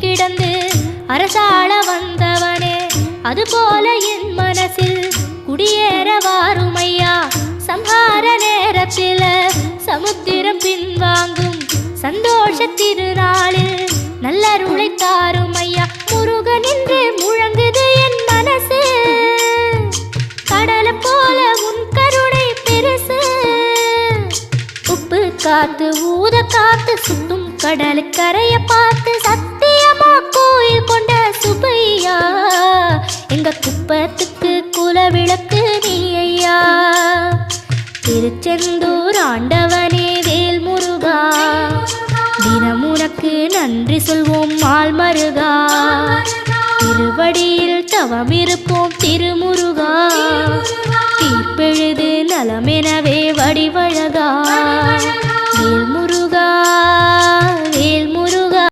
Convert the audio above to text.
கிடந்து அரசாள வந்தவனே, அதுபோல என் மனசில் குடியேற வாருமையா. சம்ஹார நேரத்தில சமுத்திரம் பின்வாங்கும் சந்தோஷ திருநாளில் நல்லருளை தாருமையா. முருகன் என்று முழங்குது என் மனசு, கடலை போல உன் கருணை பெருசு. உப்பு காத்து ஊத காத்து சுத்தும் கடலுக்கரைய பார்த்து சத்தியமா கோயில் கொண்ட சுப்பையா. எங்க குப்பத்துக்கு குலவிளக்கு நீ ஐயா. திருச்செந்தூர் ஆண்டவனே வேல் முருகா, தினம் உனக்கு நன்றி சொல்வோம் மால் மருகா. திருவடியில் தவம் இருப்போம் திருமுருகா, தீர்ப்பெழுது நலமெனவே வடிவழகா. வேல்